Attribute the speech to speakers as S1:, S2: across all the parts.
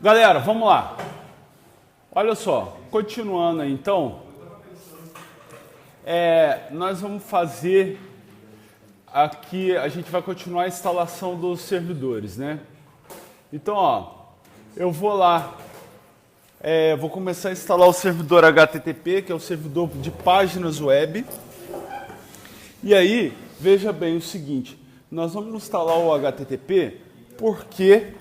S1: Galera, vamos lá. Olha só, continuando aí, então, nós vamos fazer aqui, a gente vai continuar a instalação dos servidores, né? Então, ó, eu vou lá, vou começar a instalar o servidor HTTP, que é o servidor de páginas web. E aí, veja bem o seguinte, nós vamos instalar o HTTP porque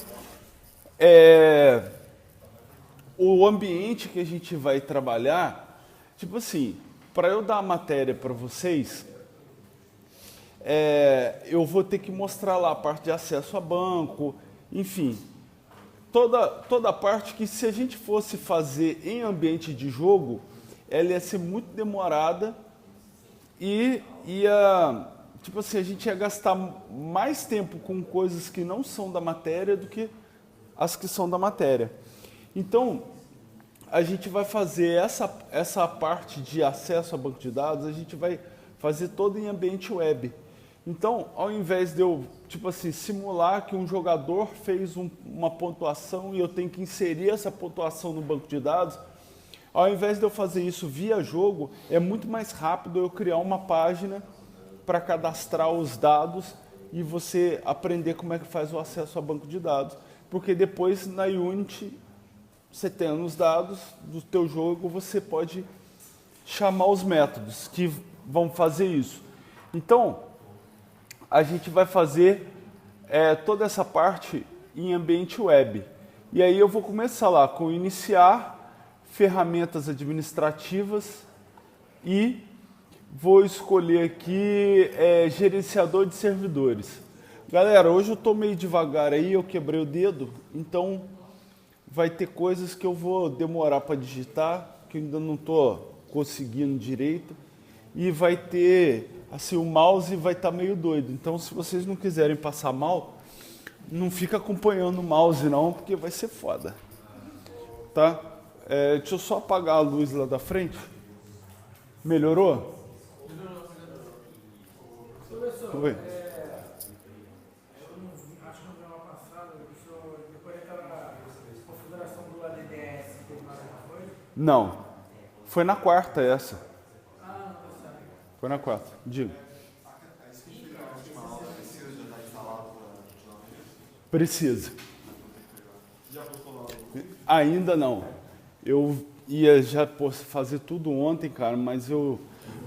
S1: o ambiente que a gente vai trabalhar, tipo assim, para eu dar a matéria para vocês, eu vou ter que mostrar lá a parte de acesso a banco, enfim, toda a parte que se a gente fosse fazer em ambiente de jogo, ela ia ser muito demorada e tipo assim, a gente ia gastar mais tempo com coisas que não são da matéria do que as que são da matéria. Então, a gente vai fazer essa parte de acesso a banco de dados, a gente vai fazer todo em ambiente web. Então, ao invés de eu, tipo assim, simular que um jogador fez uma pontuação e eu tenho que inserir essa pontuação no banco de dados, ao invés de eu fazer isso via jogo, é muito mais rápido eu criar uma página para cadastrar os dados e você aprender como é que faz o acesso a banco de dados. Porque depois na Unity, você tendo os dados do teu jogo, você pode chamar os métodos que vão fazer isso. Então, a gente vai fazer toda essa parte em ambiente web. E aí eu vou começar lá com iniciar, ferramentas administrativas e vou escolher aqui gerenciador de servidores. Galera, hoje eu estou meio devagar aí, eu quebrei o dedo, então vai ter coisas que eu vou demorar para digitar, que eu ainda não estou conseguindo direito, e vai ter, assim, o mouse vai estar meio doido. Então, se vocês não quiserem passar mal, não fica acompanhando o mouse não, porque vai ser foda. Tá? Deixa eu só apagar a luz lá da frente. Melhorou?
S2: Professor,
S1: Oi.
S2: acho que no programa passado, depois daquela configuração do ADDS, teve mais alguma coisa?
S1: Não. Foi na quarta essa.
S2: Ah, não, tá certo.
S1: Foi na quarta. Diga. Precisa. Ainda não. Eu ia já fazer tudo ontem, cara, mas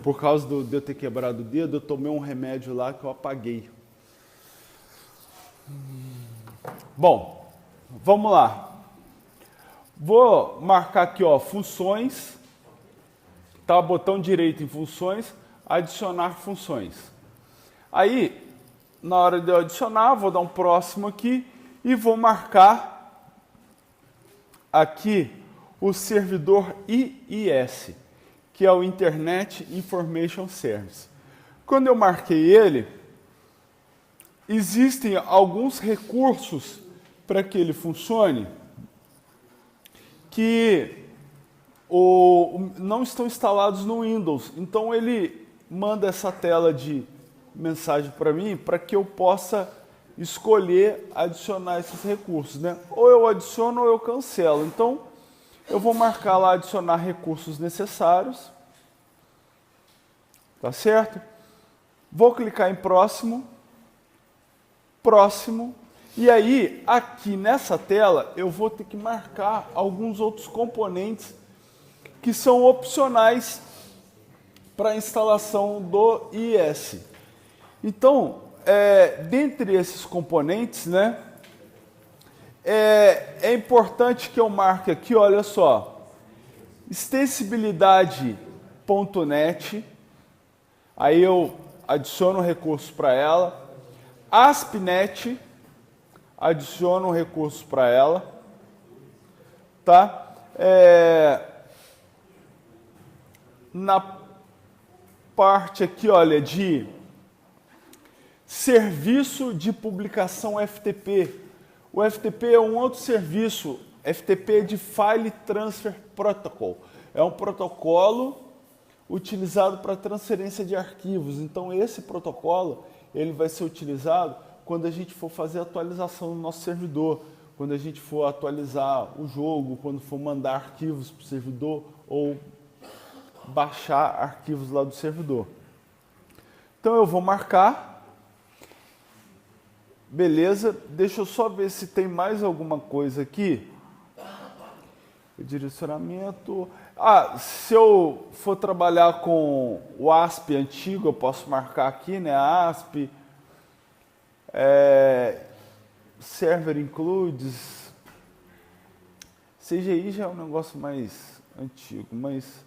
S1: por causa de eu ter quebrado o dedo, eu tomei um remédio lá que eu apaguei. Bom, vamos lá. Vou marcar aqui, ó, funções. Tá, botão direito em funções, adicionar funções. Aí, na hora de eu adicionar, vou dar um próximo aqui e vou marcar aqui o servidor IIS, que é o Internet Information Service. Quando eu marquei ele, existem alguns recursos para que ele funcione que não estão instalados no Windows. Então ele manda essa tela de mensagem para mim para que eu possa escolher adicionar esses recursos, né? Ou eu adiciono ou eu cancelo. Então eu vou marcar lá adicionar recursos necessários. Tá certo? Vou clicar em próximo. Próximo. E aí, aqui nessa tela, eu vou ter que marcar alguns outros componentes que são opcionais para a instalação do IIS. Então, dentre esses componentes, né, é importante que eu marque aqui, olha só, extensibilidade.net, aí eu adiciono recursos para ela, ASP.NET, adiciono recursos para ela, tá? Na parte aqui, olha, de serviço de publicação FTP. O FTP é um outro serviço, FTP é de File Transfer Protocol. É um protocolo utilizado para transferência de arquivos. Então, esse protocolo ele vai ser utilizado quando a gente for fazer a atualização do nosso servidor. quando a gente for atualizar o jogo, quando for mandar arquivos para o servidor ou baixar arquivos lá do servidor. Então eu vou marcar. Beleza, deixa eu só ver se tem mais alguma coisa aqui. O direcionamento. Se eu for trabalhar com o ASP antigo, eu posso marcar aqui, né? ASP. Server includes. CGI já é um negócio mais antigo, mas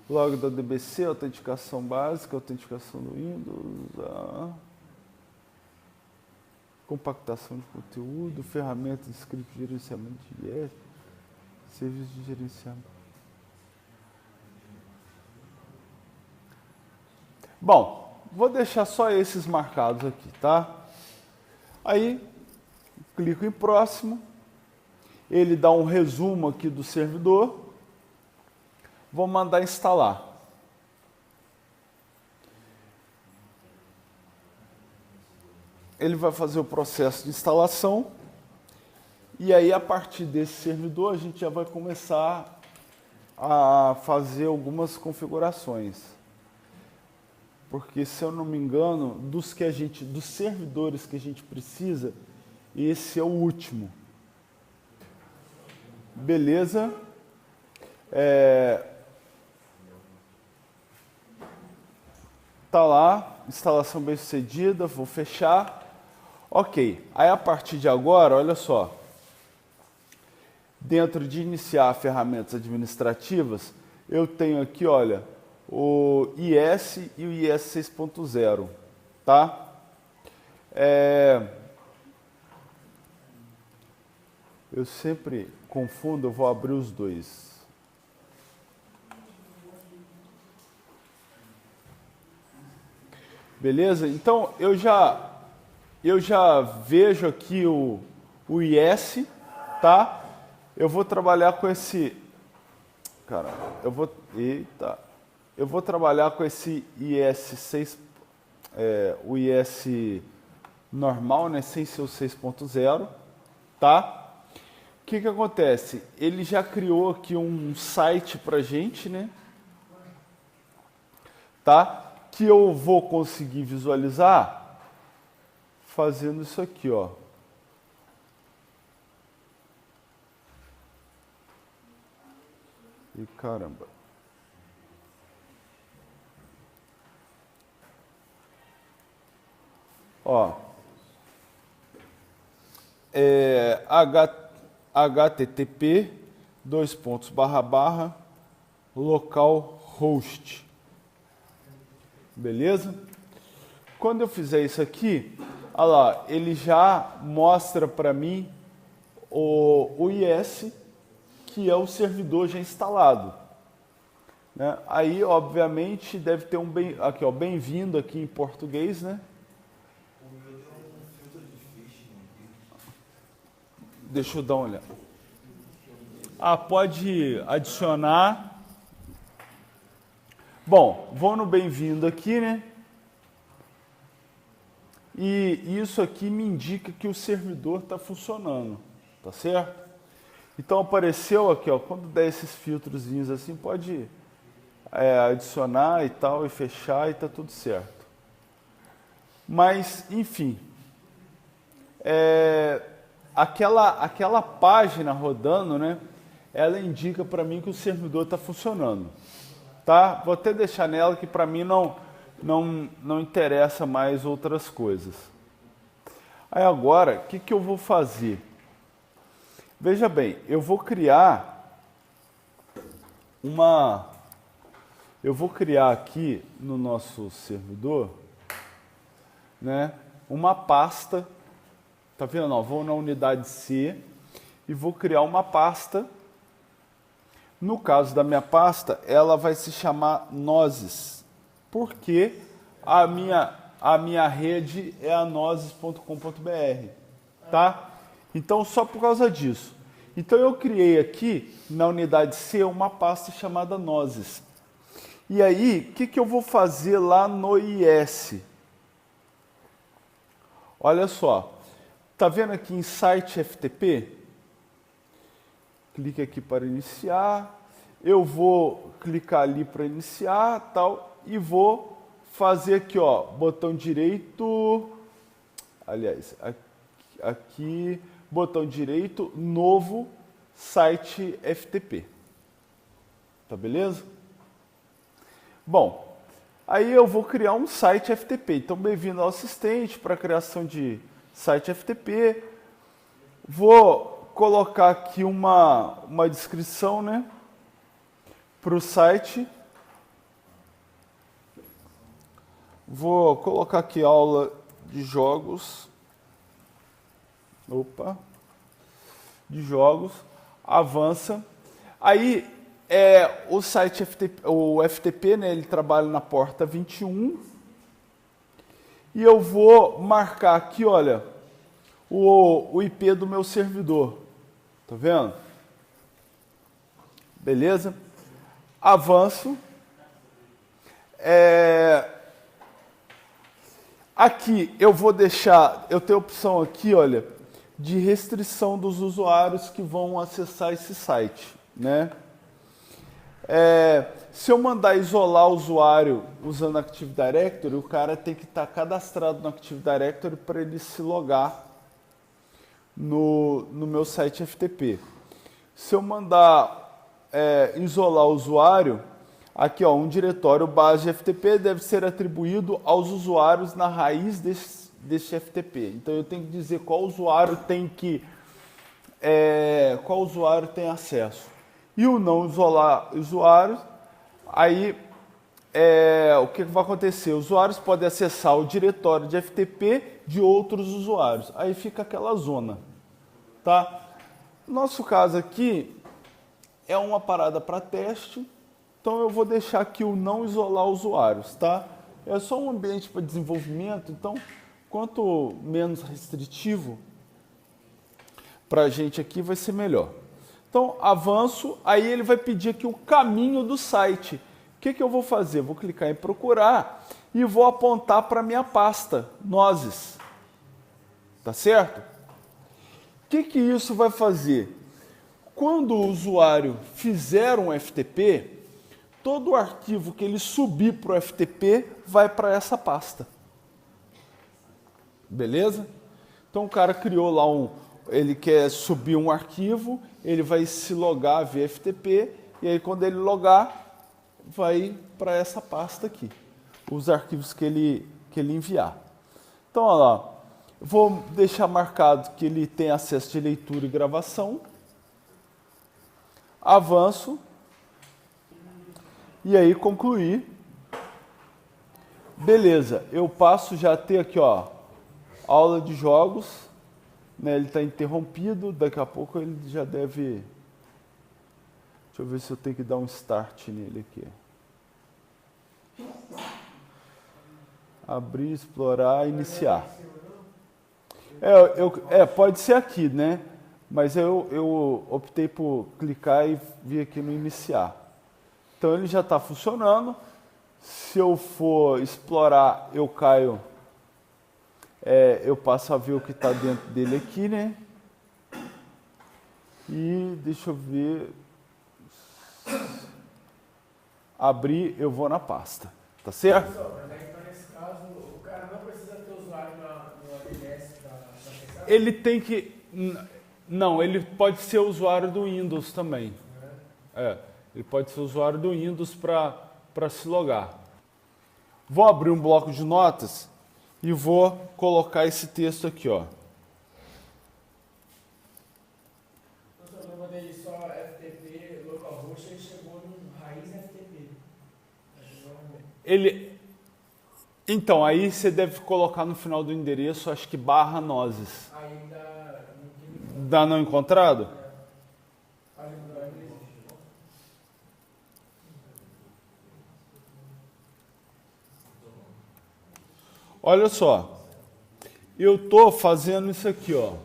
S1: log da DBC, autenticação básica, autenticação do Windows, compactação de conteúdo, ferramenta de script de gerenciamento de IS, serviço de gerenciamento. Bom, vou deixar só esses marcados aqui, tá? Aí, clico em próximo, ele dá um resumo aqui do servidor, vou mandar instalar. Ele vai fazer o processo de instalação e aí a partir desse servidor a gente já vai começar a fazer algumas configurações. Porque se eu não me engano, dos servidores que a gente precisa, esse é o último. Beleza? Tá lá, instalação bem sucedida, vou fechar. Ok, aí a partir de agora, olha só. Dentro de iniciar ferramentas administrativas, eu tenho aqui, olha, o IS e o IS 6.0, tá? Eu sempre confundo, eu vou abrir os dois. Beleza? Então, eu já vejo aqui o IS, tá? Eu vou trabalhar com esse... Caramba, eu vou trabalhar com esse IS 6, o IS normal, né, sem ser o 6.0, tá? O que acontece? Ele já criou aqui um site pra gente, né? Tá? Que eu vou conseguir visualizar fazendo isso aqui, ó. E caramba. Ó. http://localhost. Beleza? Quando eu fizer isso aqui, olha lá, ele já mostra para mim o IS, que é o servidor já instalado. Né? Aí, obviamente, deve ter aqui, ó, bem-vindo aqui em português, né? Deixa eu dar uma olhada. Pode adicionar. Bom, vou no bem-vindo aqui, né? E isso aqui me indica que o servidor está funcionando, tá certo? Então apareceu aqui, ó, quando der esses filtrozinhos assim, pode adicionar e tal, e fechar e tá tudo certo. Mas, enfim, aquela página rodando, né? Ela indica para mim que o servidor está funcionando. Tá? Vou até deixar nela que para mim não interessa mais outras coisas. Aí agora, o que eu vou fazer? Veja bem, eu vou criar aqui no nosso servidor, né, uma pasta. Tá vendo? Ó, vou na unidade C e vou criar uma pasta. No caso da minha pasta, ela vai se chamar Nozes, porque a minha rede é a nozes.com.br, tá? Então, só por causa disso. Então, eu criei aqui, na unidade C, uma pasta chamada Nozes. E aí, o que eu vou fazer lá no IS? Olha só, tá vendo aqui em site FTP? Clique aqui para iniciar. Eu vou clicar ali para iniciar, tal, e vou fazer aqui, ó, botão direito, aliás, aqui, botão direito, novo site FTP. Tá beleza? Bom, aí eu vou criar um site FTP. Então, bem-vindo ao assistente para a criação de site FTP. Vou colocar aqui uma descrição, né, para o site. Vou colocar aqui aula de jogos. Opa. De jogos. Avança. Aí, o site FTP, o FTP, né, ele trabalha na porta 21. E eu vou marcar aqui, olha, o IP do meu servidor. Tá vendo? Beleza? Avanço. Aqui eu vou deixar, eu tenho a opção aqui, olha, de restrição dos usuários que vão acessar esse site, né? Se eu mandar isolar o usuário usando Active Directory, o cara tem que estar cadastrado no Active Directory para ele se logar no meu site FTP. Se eu mandar isolar o usuário, aqui, ó, um diretório base FTP deve ser atribuído aos usuários na raiz desse FTP. Então eu tenho que dizer qual usuário tem acesso. E o não isolar usuários, aí o que vai acontecer? Usuários podem acessar o diretório de FTP de outros usuários. Aí fica aquela zona, tá? Nosso caso aqui é uma parada para teste, então eu vou deixar aqui o não isolar usuários, tá? É só um ambiente para desenvolvimento, então quanto menos restritivo para a gente aqui vai ser melhor. Então, avanço, aí ele vai pedir aqui o caminho do site. O que eu vou fazer? Vou clicar em procurar e vou apontar para a minha pasta, Nozes. Tá certo? O que isso vai fazer? Quando o usuário fizer um FTP, todo o arquivo que ele subir para o FTP vai para essa pasta. Beleza? Então o cara criou lá ele quer subir um arquivo, ele vai se logar via FTP, e aí quando ele logar, vai para essa pasta aqui, os arquivos que ele enviar. Então, olha lá, vou deixar marcado que ele tem acesso de leitura e gravação, avanço, e aí concluir. Beleza, eu passo já a ter aqui, ó, aula de jogos. Né, ele está interrompido, daqui a pouco ele já deve... Deixa eu ver se eu tenho que dar um start nele aqui. Abrir, explorar, iniciar. Pode ser aqui, né? Mas eu optei por clicar e vir aqui no iniciar. Então ele já está funcionando. Se eu for explorar, eu caio... eu passo a ver o que está dentro dele aqui, né? E deixa eu ver. Abrir, eu vou na pasta. Tá certo?
S2: Então, nesse caso, o cara não precisa ter usuário no ADS para acessar?
S1: Ele tem que... Não, ele pode ser usuário do Windows também. Ele pode ser usuário do Windows para se logar. Vou abrir um bloco de notas e vou colocar esse texto aqui, ó.
S2: Eu mandei só FTP, localhost, ele chegou no raiz FTP.
S1: Então, aí você deve colocar no final do endereço, acho que /nozes.
S2: Aí
S1: Dá não encontrado? Olha só, eu estou fazendo isso aqui, ó.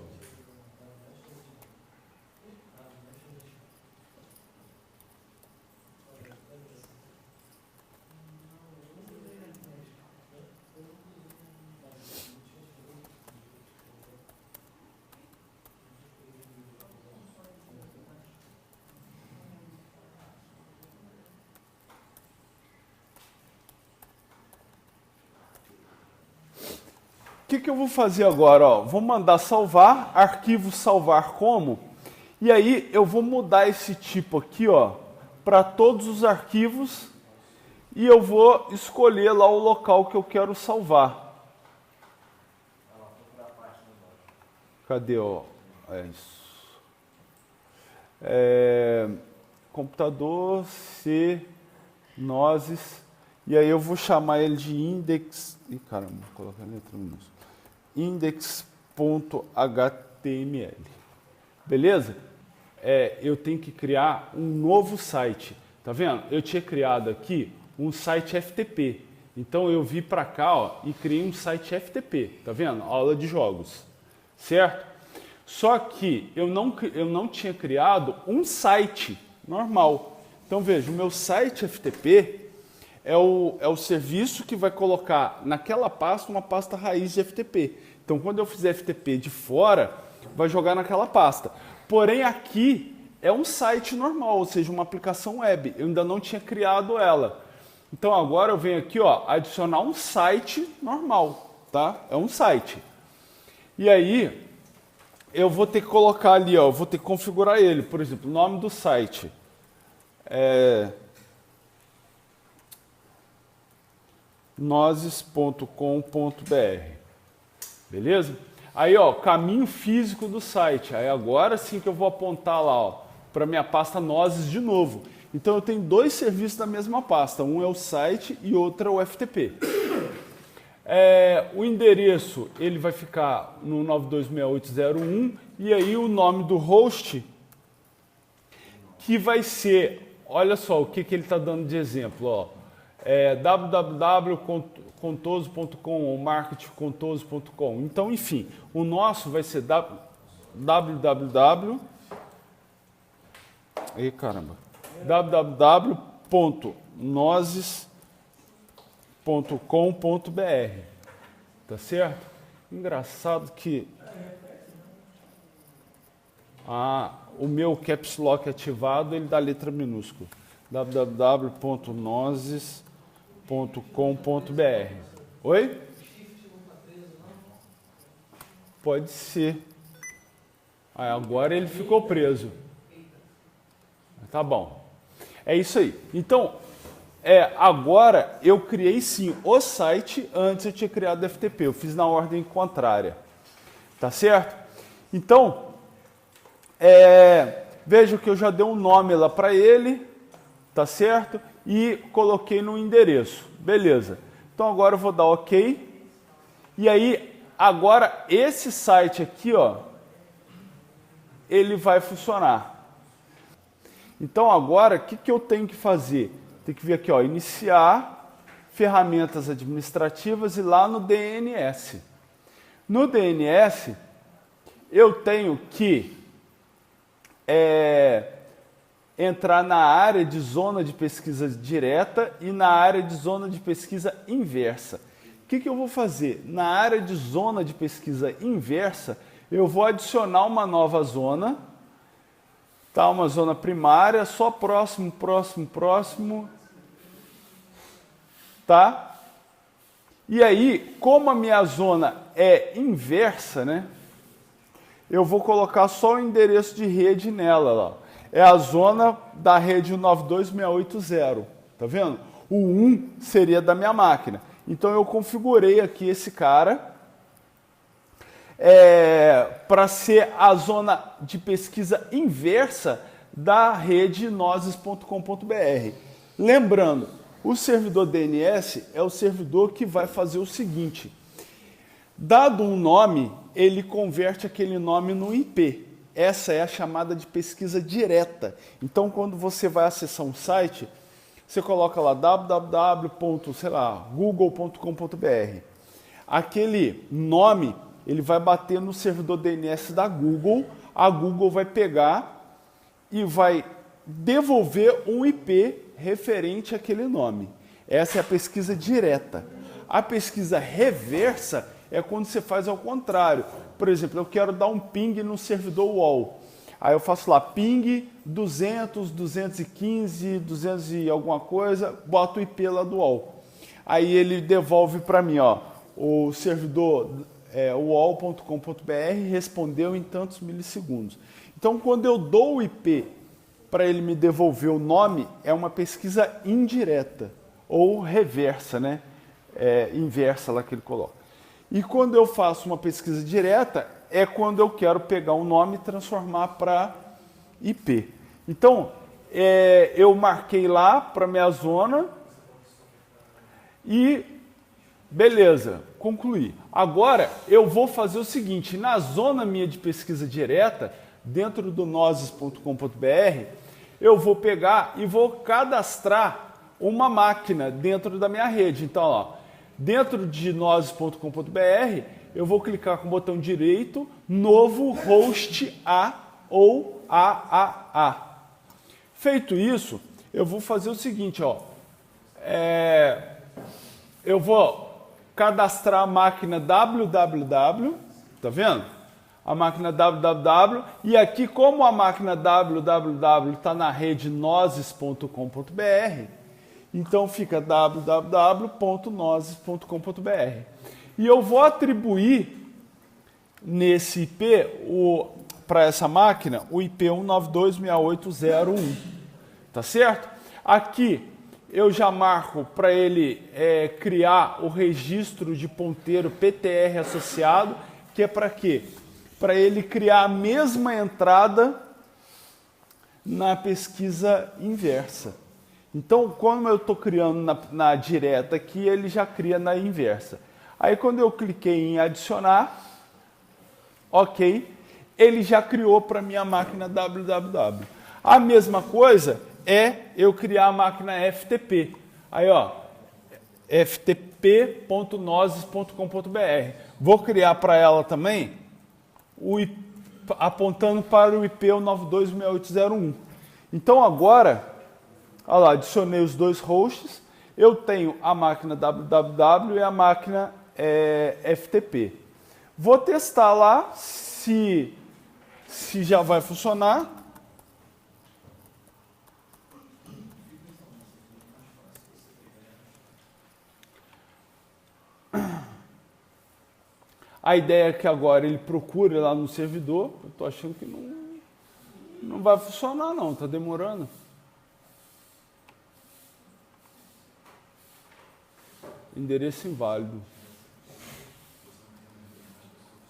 S1: que eu vou fazer agora? Ó, vou mandar salvar, arquivo salvar como, e aí eu vou mudar esse tipo aqui, ó, para todos os arquivos, e eu vou escolher lá o local que eu quero salvar. Cadê, ó? É isso. Computador C nozes, e aí eu vou chamar ele de index. Ih, caramba, vou colocar a letra minúscula. Index.html. Beleza? Eu tenho que criar um novo site. Tá vendo? Eu tinha criado aqui um site FTP. Então eu vim para cá, ó, e criei um site FTP. Tá vendo? Aula de jogos. Certo? Só que eu não tinha criado um site normal. Então veja, o meu site FTP é o serviço que vai colocar naquela pasta uma pasta raiz de FTP. Então quando eu fizer FTP de fora, vai jogar naquela pasta. Porém aqui é um site normal, ou seja, uma aplicação web. Eu ainda não tinha criado ela. Então agora eu venho aqui, ó, adicionar um site normal, tá? É um site. E aí eu vou ter que colocar ali, ó, eu vou ter que configurar ele. Por exemplo, o nome do site nozes.com.br. Beleza? Aí, ó, caminho físico do site. Aí agora sim que eu vou apontar lá, ó, para minha pasta Nozes de novo. Então eu tenho dois serviços da mesma pasta. Um é o site e outro é o FTP. O endereço ele vai ficar no 926801 e aí o nome do host que vai ser, olha só o que ele está dando de exemplo, ó, www.contoso.com ou marketingcontoso.com. Então, enfim, o nosso vai ser www.nozes.com.br. Tá certo? Engraçado que o meu caps lock ativado, ele dá letra minúscula. www.nozes.com.br. Oi? Pode ser. Agora ele ficou preso. Tá bom. É isso aí. Então, agora eu criei sim o site, antes eu tinha criado o FTP, eu fiz na ordem contrária. Tá certo? Então, veja que eu já dei um nome lá para ele, tá certo? E coloquei no endereço. Beleza. Então agora eu vou dar OK. E aí, agora esse site aqui, ó, ele vai funcionar. Então agora, o que eu tenho que fazer? Tem que vir aqui, ó, iniciar, ferramentas administrativas e lá no DNS. No DNS, eu tenho que entrar na área de zona de pesquisa direta e na área de zona de pesquisa inversa. O que eu vou fazer? Na área de zona de pesquisa inversa, eu vou adicionar uma nova zona, tá? Uma zona primária, só próximo, tá? E aí, como a minha zona é inversa, né? Eu vou colocar só o endereço de rede nela, lá. É a zona da rede 92680, tá vendo? O 1 seria da minha máquina. Então eu configurei aqui esse cara para ser a zona de pesquisa inversa da rede nozes.com.br. Lembrando, o servidor DNS é o servidor que vai fazer o seguinte: dado um nome, ele converte aquele nome no IP. Essa é a chamada de pesquisa direta. Então, quando você vai acessar um site, você coloca lá www.google.com.br. Aquele nome, ele vai bater no servidor DNS da Google, a Google vai pegar e vai devolver um IP referente àquele nome. Essa é a pesquisa direta. A pesquisa reversa é quando você faz ao contrário. Por exemplo, eu quero dar um ping no servidor UOL. Aí eu faço lá ping 200, 215, 200 e alguma coisa, boto o IP lá do UOL. Aí ele devolve para mim, ó, o servidor uol.com.br respondeu em tantos milissegundos. Então, quando eu dou o IP para ele me devolver o nome, é uma pesquisa indireta ou reversa, né? Inversa lá que ele coloca. E quando eu faço uma pesquisa direta, é quando eu quero pegar um nome e transformar para IP. Então, eu marquei lá para minha zona e beleza, concluí. Agora, eu vou fazer o seguinte, na zona minha de pesquisa direta, dentro do nozes.com.br, eu vou pegar e vou cadastrar uma máquina dentro da minha rede. Então, ó, dentro de nozes.com.br, eu vou clicar com o botão direito, novo host A ou AAA. Feito isso, eu vou fazer o seguinte, ó, eu vou cadastrar a máquina www, tá vendo? A máquina www, e aqui como a máquina www está na rede nozes.com.br, então fica www.nozes.com.br. E eu vou atribuir nesse IP, para essa máquina, o IP 192.68.0.1, tá certo? Aqui eu já marco para ele criar o registro de ponteiro PTR associado, que é para quê? Para ele criar a mesma entrada na pesquisa inversa. Então, quando eu estou criando na direta aqui, ele já cria na inversa. Aí, quando eu cliquei em adicionar, ok, ele já criou para minha máquina www. A mesma coisa é eu criar a máquina FTP. Aí, ó, ftp.nozes.com.br. Vou criar para ela também, apontando para o IP 192.68.0.1. Então, agora, olha lá, adicionei os dois hosts, eu tenho a máquina www e a máquina FTP. Vou testar lá se já vai funcionar. A ideia é que agora ele procure lá no servidor. Eu estou achando que não vai funcionar não, está demorando. Endereço inválido.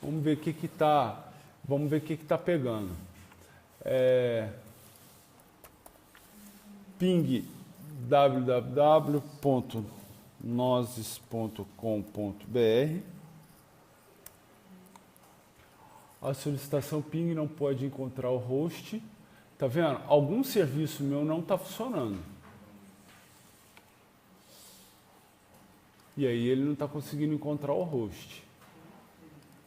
S1: Vamos ver o que está. Vamos ver o que está pegando. Ping www.nozes.com.br. A solicitação ping não pode encontrar o host. Tá vendo? Algum serviço meu não está funcionando. E aí ele não está conseguindo encontrar o host.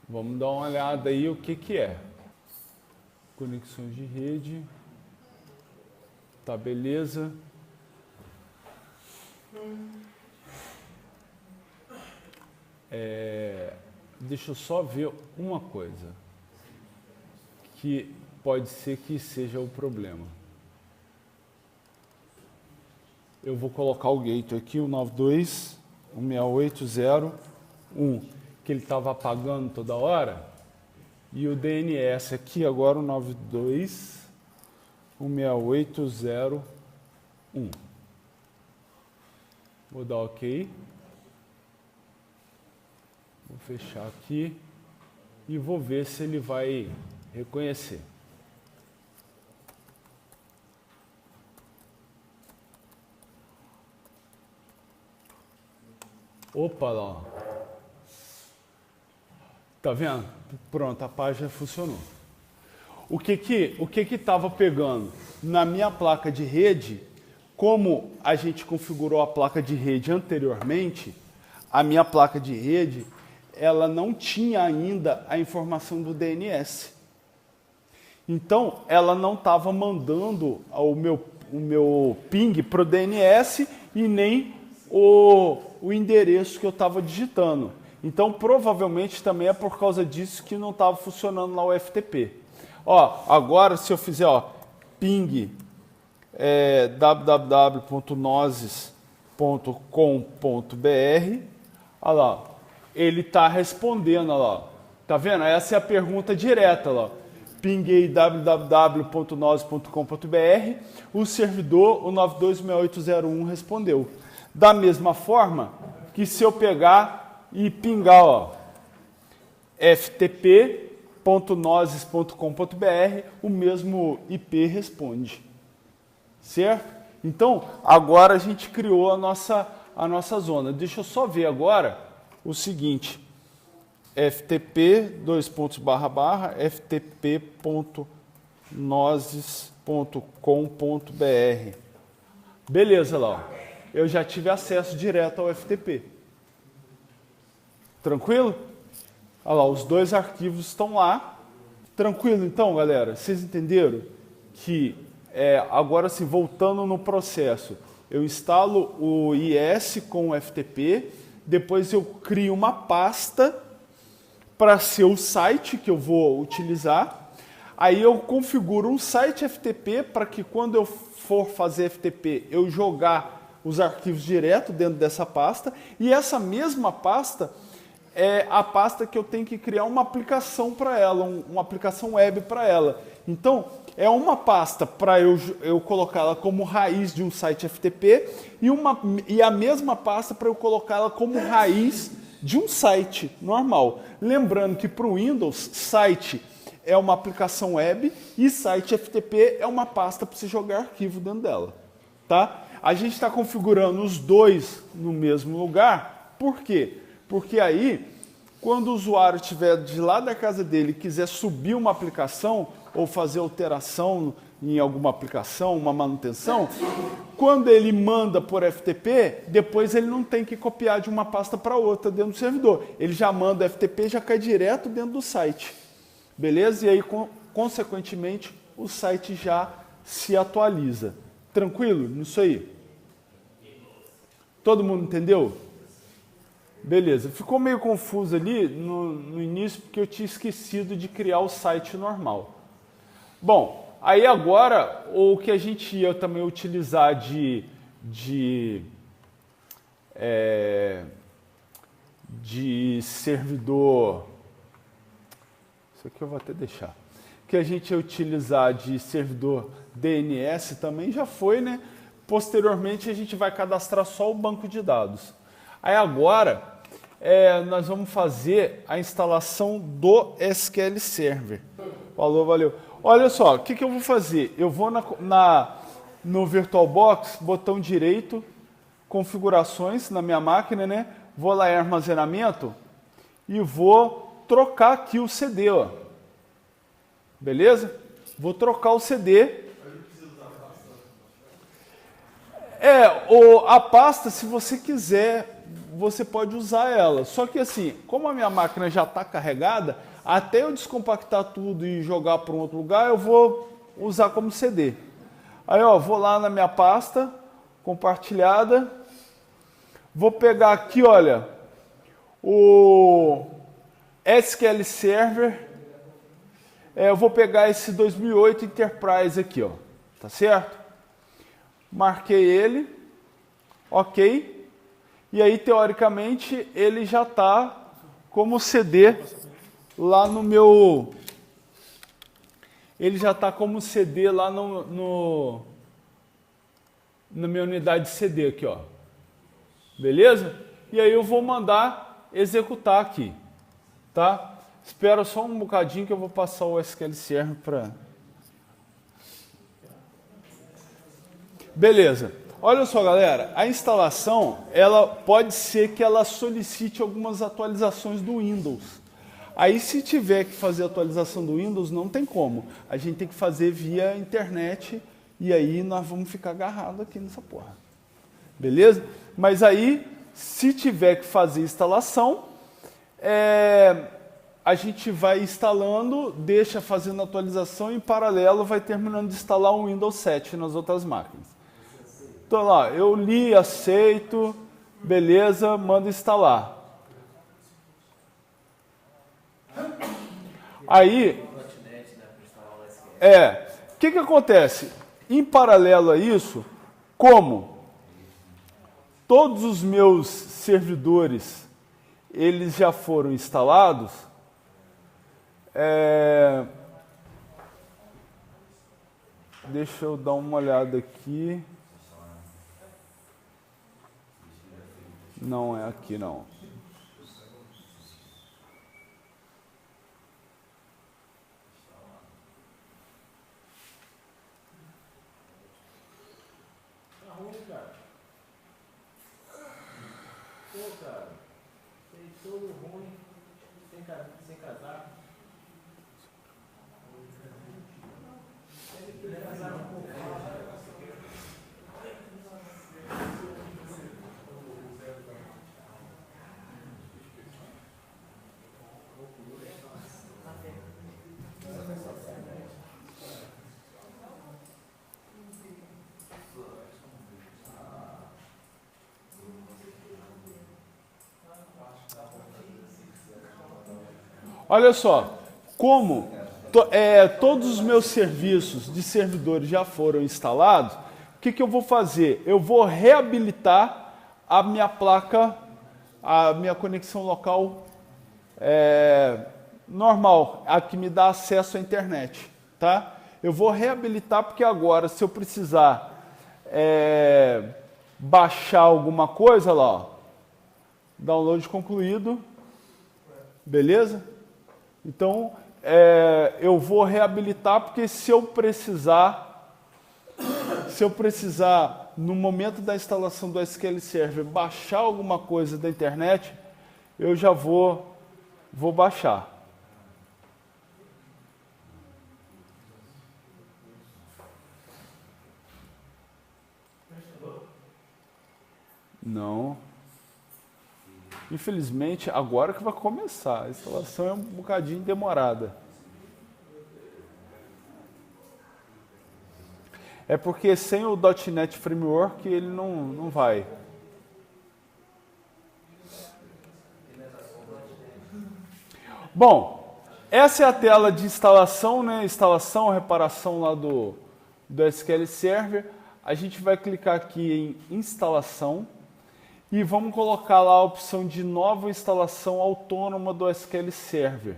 S1: Vamos dar uma olhada aí o que é. Conexões de rede. Tá, beleza. Deixa eu só ver uma coisa. Que pode ser que seja o problema. Eu vou colocar o gateway aqui, o 92.168.0.1, que ele estava apagando toda hora, e o DNS aqui agora o 92.168.0.1. Vou dar OK. Vou fechar aqui e vou ver se ele vai reconhecer. Opa lá. Tá vendo? Pronto, a página funcionou. O que estava pegando? Na minha placa de rede, como a gente configurou a placa de rede anteriormente, a minha placa de rede, ela não tinha ainda a informação do DNS. Então, ela não estava mandando o meu ping para o DNS e nem o endereço que eu estava digitando. Então, provavelmente também é por causa disso que não estava funcionando lá o FTP. Ó, agora, se eu fizer ping www.nozes.com.br, olha lá, ele está respondendo, olha lá. Tá vendo? Essa é a pergunta direta, ó. Pinguei www.nozes.com.br, o servidor, o 926801, respondeu. Da mesma forma que se eu pegar e pingar, ó, ftp.nozes.com.br, o mesmo IP responde. Certo? Então, agora a gente criou a nossa zona. Deixa eu só ver agora o seguinte. ftp://ftp.nozes.com.br. Beleza, lá. Ó. Eu já tive acesso direto ao FTP. Tranquilo? Olha lá, os dois arquivos estão lá. Tranquilo, então, galera? Vocês entenderam que, agora sim, voltando no processo, eu instalo o IS com o FTP, depois eu crio uma pasta para ser o site que eu vou utilizar. Aí eu configuro um site FTP para que quando eu for fazer FTP, eu jogar os arquivos direto dentro dessa pasta. E essa mesma pasta é a pasta que eu tenho que criar uma aplicação para ela, uma aplicação web para ela. Então, é uma pasta para eu colocá-la como raiz de um site FTP e a mesma pasta para eu colocá-la como raiz de um site normal. Lembrando que para o Windows, site é uma aplicação web e site FTP é uma pasta para você jogar arquivo dentro dela. Tá? A gente está configurando os dois no mesmo lugar. Por quê? Porque aí, quando o usuário estiver de lá da casa dele e quiser subir uma aplicação ou fazer alteração em alguma aplicação, uma manutenção, quando ele manda por FTP, depois ele não tem que copiar de uma pasta para outra dentro do servidor. Ele já manda o FTP e já cai direto dentro do site. Beleza? E aí, consequentemente, o site já se atualiza. Tranquilo nisso aí? Todo mundo entendeu? Beleza. Ficou meio confuso ali no início, porque eu tinha esquecido de criar o site normal. Bom, aí agora, o que a gente ia também utilizar de servidor, isso aqui eu vou até deixar, que a gente ia utilizar de servidor DNS também já foi, né? Posteriormente a gente vai cadastrar só o banco de dados. Aí agora nós vamos fazer a instalação do SQL Server. Falou, valeu. Olha só, o que eu vou fazer? Eu vou no VirtualBox, botão direito, configurações na minha máquina, né? Vou lá em armazenamento e vou trocar aqui o CD, ó. Beleza? Vou trocar o CD. A pasta, se você quiser, você pode usar ela. Só que assim, como a minha máquina já está carregada, até eu descompactar tudo e jogar para um outro lugar, eu vou usar como CD. Aí, ó, vou lá na minha pasta, compartilhada, vou pegar aqui, olha, o SQL Server, eu vou pegar esse 2008 Enterprise aqui, ó, tá certo? Marquei ele, ok, e aí, teoricamente, ele já está como CD lá no meu... Ele já está como CD lá na minha unidade de CD aqui, ó. Beleza? E aí eu vou mandar executar aqui, tá? Espera só um bocadinho que eu vou passar o SQL Server para... Beleza. Olha só, galera, a instalação, ela pode ser que ela solicite algumas atualizações do Windows. Aí, se tiver que fazer a atualização do Windows, não tem como. A gente tem que fazer via internet e aí nós vamos ficar agarrados aqui nessa porra. Beleza? Mas aí, se tiver que fazer instalação, a gente vai instalando, deixa fazendo a atualização e, em paralelo, vai terminando de instalar o Windows 7 nas outras máquinas. Então, lá, eu li, aceito, beleza, mando instalar. Aí, o que acontece? Em paralelo a isso, como todos os meus servidores, eles já foram instalados, deixa eu dar uma olhada aqui. Não é aqui, não.
S2: Tá ruim, cara. Pô, cara. Tem todo ruim. Sem casar. Tem casar com o
S1: Olha só, como todos os meus serviços de servidores já foram instalados, o que eu vou fazer? Eu vou reabilitar a minha placa, a minha conexão local normal, a que me dá acesso à internet, tá? Eu vou reabilitar porque agora, se eu precisar baixar alguma coisa lá, ó, download concluído, beleza? Então, eu vou reabilitar porque se eu precisar, no momento da instalação do SQL Server, baixar alguma coisa da internet, eu já vou baixar. Não. Infelizmente, agora que vai começar. A instalação é um bocadinho demorada. É porque sem o .NET Framework ele não vai. Bom, essa é a tela de instalação, né? Instalação, reparação lá do SQL Server. A gente vai clicar aqui em instalação. E vamos colocar lá a opção de nova instalação autônoma do SQL Server.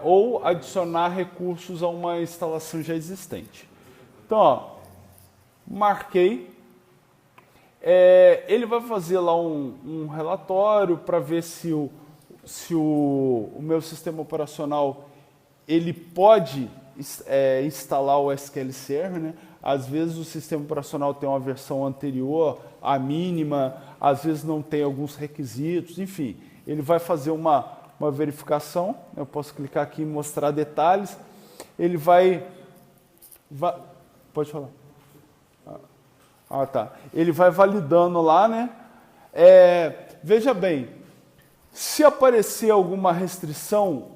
S1: Ou adicionar recursos a uma instalação já existente. Então, ó, marquei. Ele vai fazer lá um relatório para ver se o meu sistema operacional ele pode instalar o SQL Server, né? Às vezes o sistema operacional tem uma versão anterior, a mínima, às vezes não tem alguns requisitos, enfim. Ele vai fazer uma verificação, eu posso clicar aqui e mostrar detalhes. Ele vai pode falar. Ah, tá. Ele vai validando lá, né? Veja bem, se aparecer alguma restrição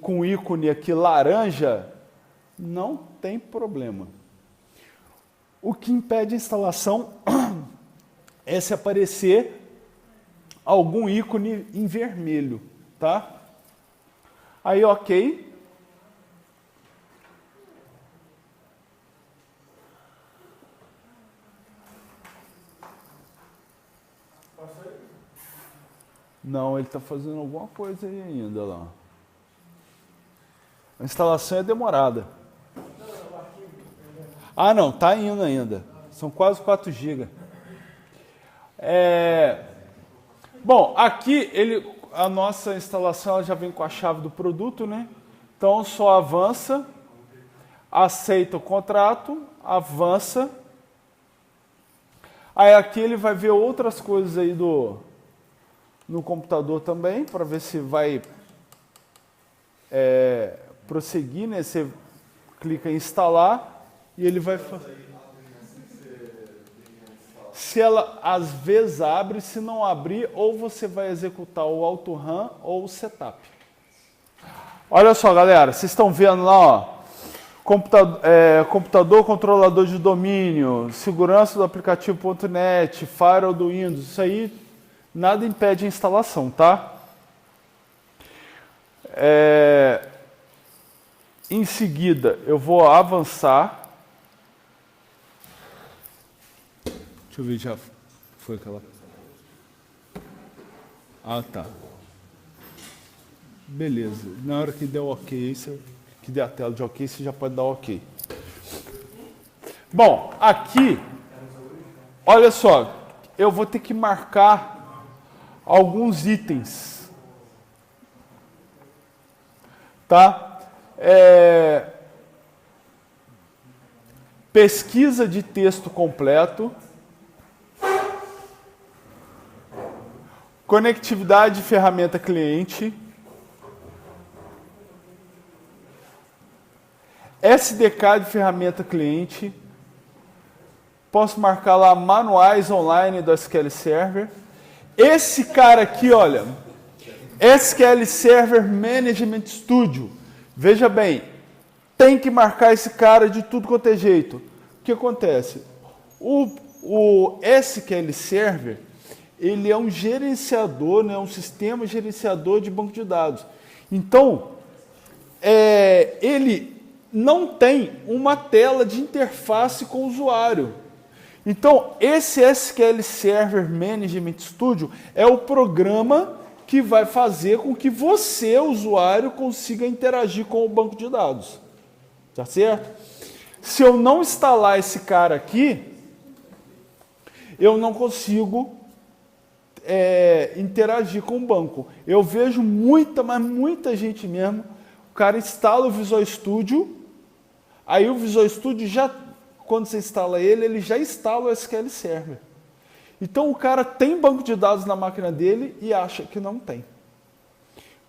S1: com o ícone aqui laranja, não tem problema. O que impede a instalação é se aparecer algum ícone em vermelho, tá? Aí, ok. Não, ele está fazendo alguma coisa aí ainda lá. A instalação é demorada. Ah, não, está indo ainda. São quase 4 GB. Bom, aqui a nossa instalação ela já vem com a chave do produto, né? Então só avança, aceita o contrato, avança. Aí aqui ele vai ver outras coisas aí no computador também, para ver se vai prosseguir, né? Você clica em instalar e ele vai fazer. Se ela às vezes abre, se não abrir, ou você vai executar o auto-run ou o setup. Olha só, galera, vocês estão vendo lá, ó, computador controlador de domínio, segurança do aplicativo.net, firewall do Windows, isso aí nada impede a instalação, tá? Em seguida, eu vou avançar. Deixa eu ver, já foi aquela... Ah, tá. Beleza. Na hora que der o ok, que der a tela de ok, você já pode dar ok. Bom, aqui, olha só, eu vou ter que marcar alguns itens. Tá? Pesquisa de texto completo. Conectividade de ferramenta cliente. SDK de ferramenta cliente. Posso marcar lá manuais online do SQL Server. Esse cara aqui, olha, SQL Server Management Studio. Veja bem, tem que marcar esse cara de tudo quanto é jeito. O que acontece? O SQL Server, ele é um gerenciador, né, um sistema gerenciador de banco de dados. Então, ele não tem uma tela de interface com o usuário. Então, esse SQL Server Management Studio é o programa que vai fazer com que você, usuário, consiga interagir com o banco de dados. Tá certo? Se eu não instalar esse cara aqui, eu não consigo interagir com o banco. Eu vejo mas muita gente mesmo, o cara instala o Visual Studio, aí o Visual Studio já, quando você instala ele já instala o SQL Server. Então o cara tem banco de dados na máquina dele e acha que não tem.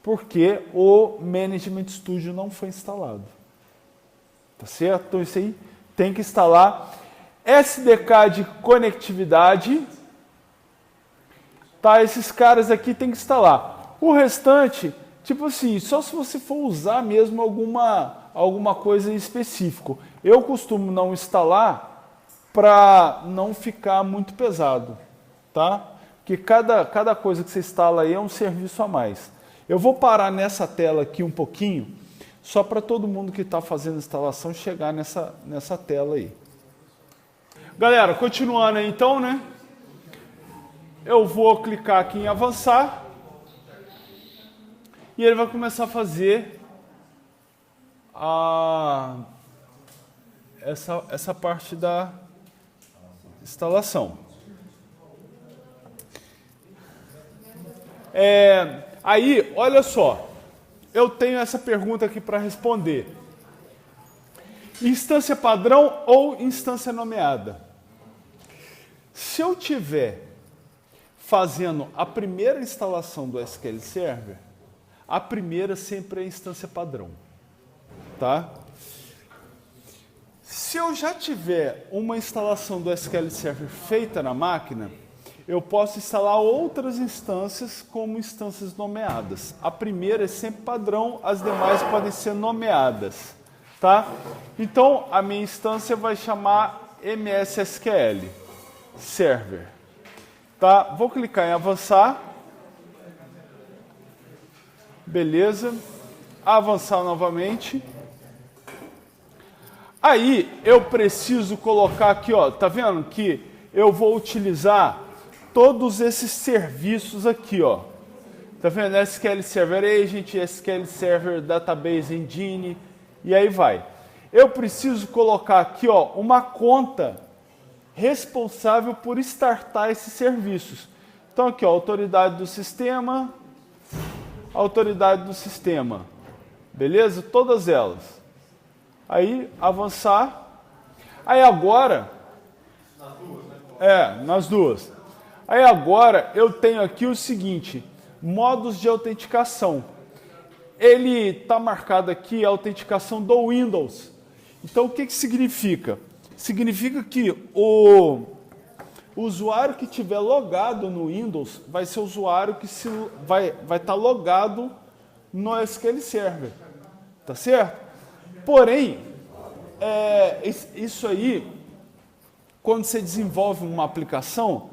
S1: Porque o Management Studio não foi instalado. Tá certo? Então isso aí tem que instalar. SDK de conectividade. Tá, esses caras aqui tem que instalar. O restante, tipo assim, só se você for usar mesmo alguma coisa específica. Eu costumo não instalar para não ficar muito pesado, tá? Porque cada coisa que você instala aí é um serviço a mais. Eu vou parar nessa tela aqui um pouquinho, só para todo mundo que está fazendo instalação chegar nessa tela aí. Galera, continuando aí então, né? Eu vou clicar aqui em avançar e ele vai começar a fazer essa parte da instalação. Aí, olha só, eu tenho essa pergunta aqui para responder. Instância padrão ou instância nomeada? Se eu tiver fazendo a primeira instalação do SQL Server, a primeira sempre é a instância padrão, tá? Se eu já tiver uma instalação do SQL Server feita na máquina, eu posso instalar outras instâncias como instâncias nomeadas. A primeira é sempre padrão, as demais podem ser nomeadas, tá? Então, a minha instância vai chamar MSSQL Server. Tá? Vou clicar em avançar. Beleza. Avançar novamente. Aí eu preciso colocar aqui, ó, tá vendo que eu vou utilizar todos esses serviços aqui, ó. Tá vendo? SQL Server Agent, SQL Server Database Engine e aí vai. Eu preciso colocar aqui, ó, uma conta responsável por startar esses serviços. Então aqui, ó, autoridade do sistema, beleza? Todas elas. Aí, avançar. Aí agora... nas duas. Aí agora eu tenho aqui o seguinte, modos de autenticação. Ele está marcado aqui, a autenticação do Windows. Então o que significa? Significa que o usuário que tiver logado no Windows vai ser o usuário que vai estar logado no SQL Server. Tá certo? Porém, isso aí, quando você desenvolve uma aplicação,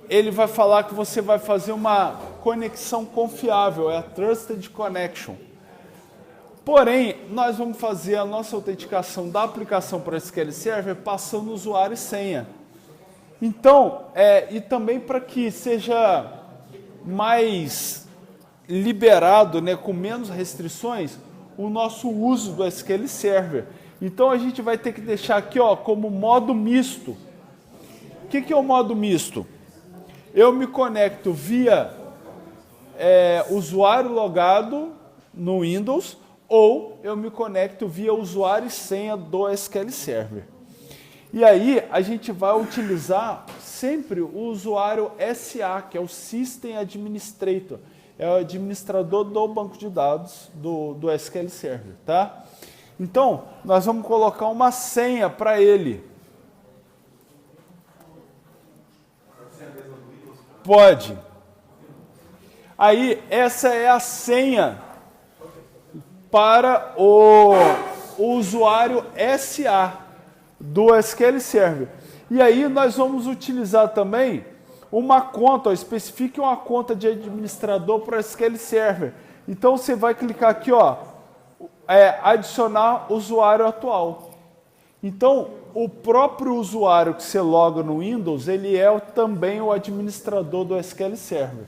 S1: ele vai falar que você vai fazer uma conexão confiável, é a Trusted Connection. Porém, nós vamos fazer a nossa autenticação da aplicação para o SQL Server passando usuário e senha. Então, e também para que seja mais liberado, né, com menos restrições, o nosso uso do SQL Server. Então a gente vai ter que deixar aqui, ó, como modo misto. O que é o modo misto? Eu me conecto via usuário logado no Windows ou eu me conecto via usuário e senha do SQL Server. E aí a gente vai utilizar sempre o usuário SA, que é o System Administrator. É o administrador do banco de dados do SQL Server, tá? Então, nós vamos colocar uma senha para ele. Pode. Aí, essa é a senha para o usuário SA do SQL Server. E aí, nós vamos utilizar também uma conta, especifique uma conta de administrador para o SQL Server. Então, você vai clicar aqui, ó, adicionar usuário atual. Então, o próprio usuário que você loga no Windows, ele é também o administrador do SQL Server.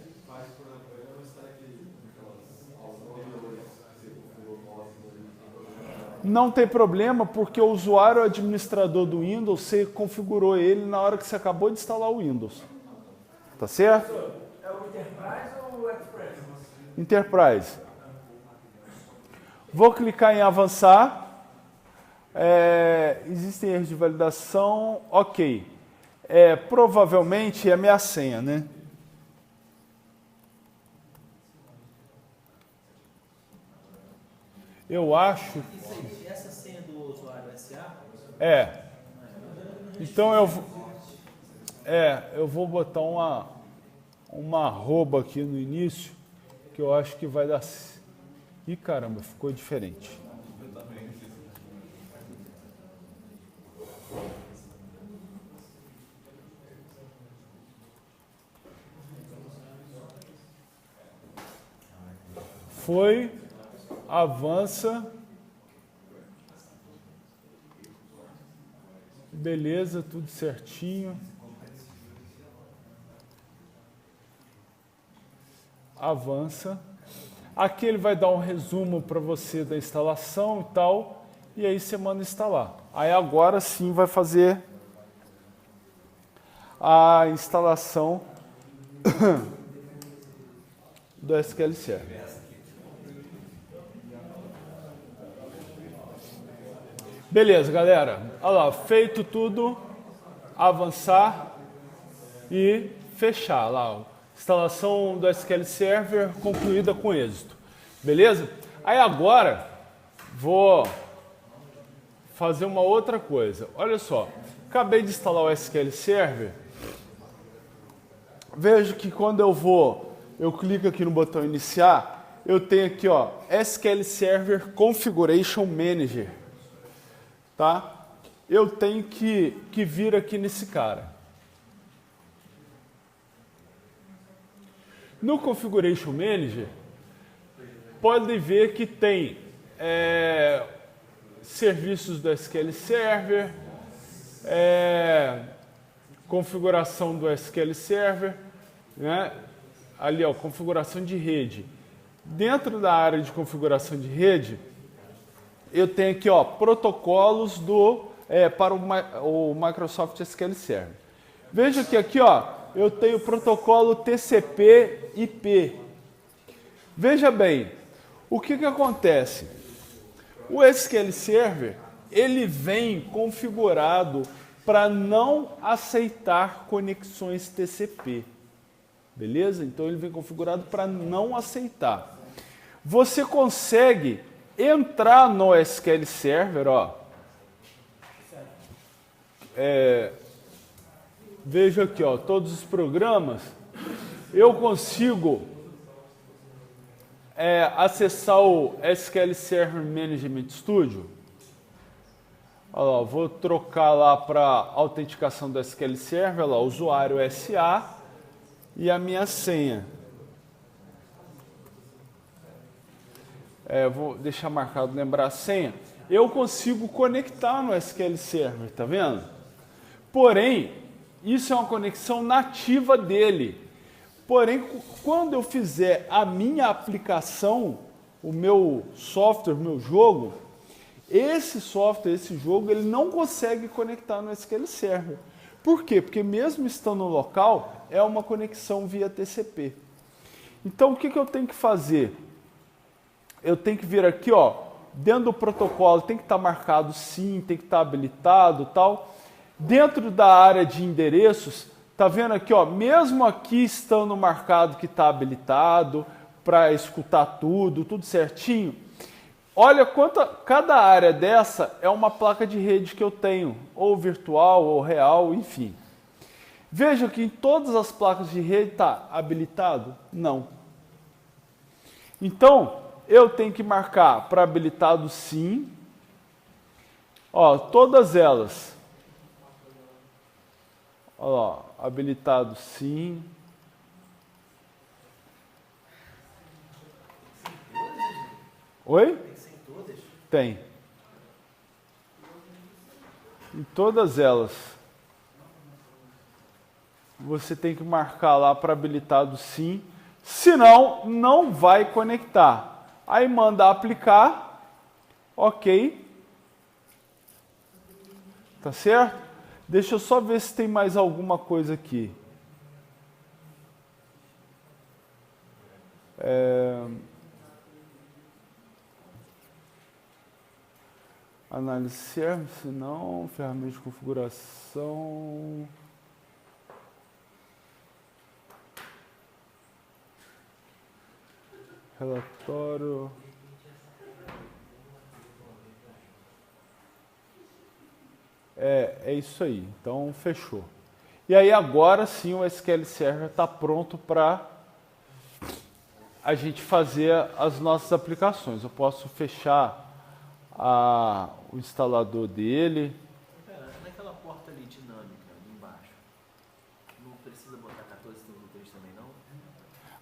S1: Não tem problema, porque o usuário administrador do Windows, você configurou ele na hora que você acabou de instalar o Windows. Tá certo?
S2: É o Enterprise ou o Express?
S1: Enterprise. Vou clicar em avançar. Existem erros de validação. Ok. Provavelmente é a minha senha, né? Eu acho.
S3: Essa senha do usuário SA?
S1: Então eu vou botar uma arroba aqui no início, que eu acho que vai dar. Ih, caramba, ficou diferente. Foi, avança. Beleza, tudo certinho. Avança. Aqui ele vai dar um resumo para você da instalação e tal, e aí você manda instalar. Aí agora sim vai fazer a instalação do SQL Server. Beleza, galera. Olha lá, feito tudo, avançar e fechar lá. Instalação do SQL Server concluída com êxito. Beleza? Aí agora vou fazer uma outra coisa. Olha só, acabei de instalar o SQL Server. Vejo que quando eu clico aqui no botão iniciar, eu tenho aqui, ó, SQL Server Configuration Manager. Tá? Eu tenho que vir aqui nesse cara. No Configuration Manager, pode ver que tem serviços do SQL Server, configuração do SQL Server, né? Ali, ó, configuração de rede. Dentro da área de configuração de rede, eu tenho aqui, ó, protocolos para o Microsoft SQL Server. Veja que aqui, ó, eu tenho o protocolo TCP/IP. Veja bem, o que acontece? O SQL Server, ele vem configurado para não aceitar conexões TCP. Beleza? Então ele vem configurado para não aceitar. Você consegue entrar no SQL Server, ó. Veja aqui, ó, todos os programas. Eu consigo acessar o SQL Server Management Studio. Ó, vou trocar lá para autenticação do SQL Server, lá, usuário SA e a minha senha. Vou deixar marcado lembrar a senha. Eu consigo conectar no SQL Server, tá vendo? Porém, isso é uma conexão nativa dele. Porém, quando eu fizer a minha aplicação, o meu software, o meu jogo, esse software, esse jogo, ele não consegue conectar no SQL Server. Por quê? Porque mesmo estando no local, é uma conexão via TCP. Então, o que eu tenho que fazer? Eu tenho que vir aqui, ó, dentro do protocolo, tem que estar marcado sim, tem que estar habilitado, tal. Dentro da área de endereços, tá vendo aqui, ó, mesmo aqui estando marcado que está habilitado para escutar tudo certinho. Olha cada área dessa é uma placa de rede que eu tenho, ou virtual, ou real, enfim. Veja que em todas as placas de rede está habilitado? Não. Então, eu tenho que marcar para habilitado sim. Ó, todas elas. Ó, habilitado sim. Oi? Tem. Em todas elas. Você tem que marcar lá para habilitado sim. Senão, não vai conectar. Aí manda aplicar. Ok. Tá certo? Deixa eu só ver se tem mais alguma coisa aqui. Análise service, não. Ferramenta de configuração. Relatório. É isso aí. Então, fechou. E aí, agora sim, o SQL Server está pronto para a gente fazer as nossas aplicações. Eu posso fechar o instalador dele.
S3: Pera, naquela porta ali dinâmica, ali embaixo, não precisa botar 1433 também, não?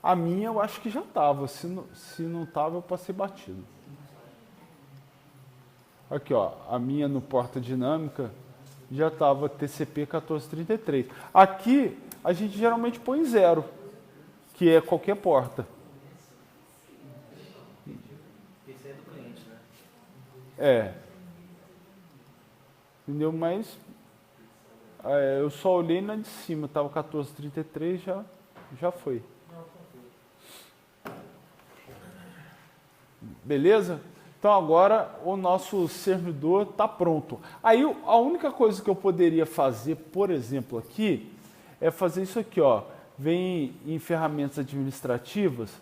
S1: A minha eu acho que já estava. Se não estava, eu passei batido. Aqui, ó, a minha no porta dinâmica já estava TCP 1433. Aqui, a gente geralmente põe 0, que é qualquer porta.
S3: Esse é do cliente, né?
S1: É. Entendeu? Mas eu só olhei na de cima, estava 1433, já foi. Beleza? Então agora o nosso servidor está pronto. Aí a única coisa que eu poderia fazer, por exemplo, aqui, é fazer isso aqui, ó. Vem em ferramentas administrativas,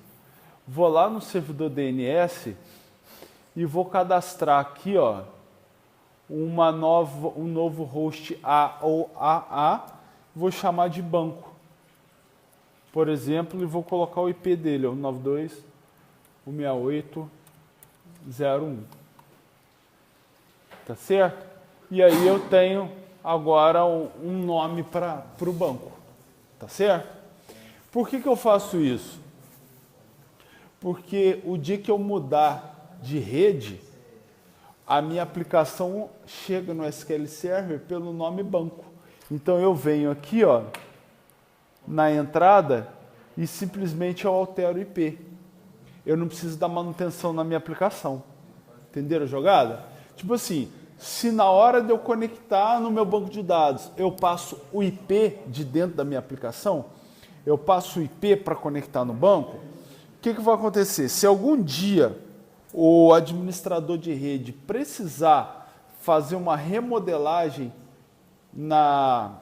S1: vou lá no servidor DNS e vou cadastrar aqui, ó, um novo host A ou AA, vou chamar de banco, por exemplo, e vou colocar o IP dele, ó, 92.168.0.1. Tá certo? E aí eu tenho agora um nome para o banco. Tá certo? Por que eu faço isso? Porque o dia que eu mudar de rede, a minha aplicação chega no SQL Server pelo nome banco. Então eu venho aqui, ó, na entrada e simplesmente eu altero o IP. Eu não preciso dar manutenção na minha aplicação. Entenderam a jogada? Tipo assim, se na hora de eu conectar no meu banco de dados, eu passo o IP de dentro da minha aplicação, eu passo o IP para conectar no banco, o que vai acontecer? Se algum dia o administrador de rede precisar fazer uma remodelagem na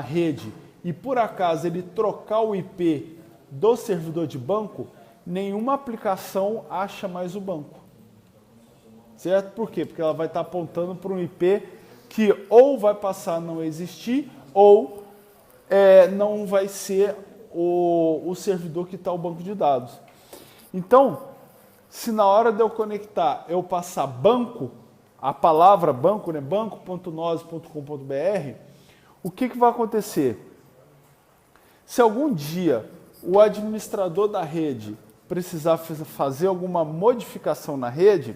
S1: rede e por acaso ele trocar o IP do servidor de banco, nenhuma aplicação acha mais o banco. Certo? Por quê? Porque ela vai estar apontando para um IP que ou vai passar a não existir ou não vai ser o servidor que está o banco de dados. Então, se na hora de eu conectar eu passar banco, a palavra banco, né, banco.nose.com.br, o que vai acontecer? Se algum dia o administrador da rede precisar fazer alguma modificação na rede,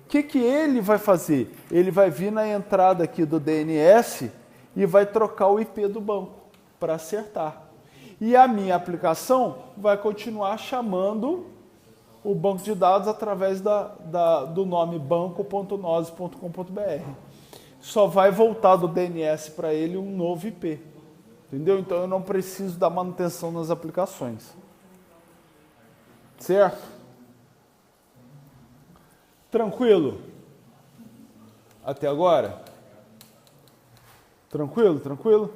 S1: o que ele vai fazer? Ele vai vir na entrada aqui do DNS e vai trocar o IP do banco para acertar. E a minha aplicação vai continuar chamando o banco de dados através do nome banco.nose.com.br. Só vai voltar do DNS para ele um novo IP. Entendeu? Então eu não preciso da manutenção nas aplicações. Certo? Tranquilo? Até agora? Tranquilo? Tranquilo?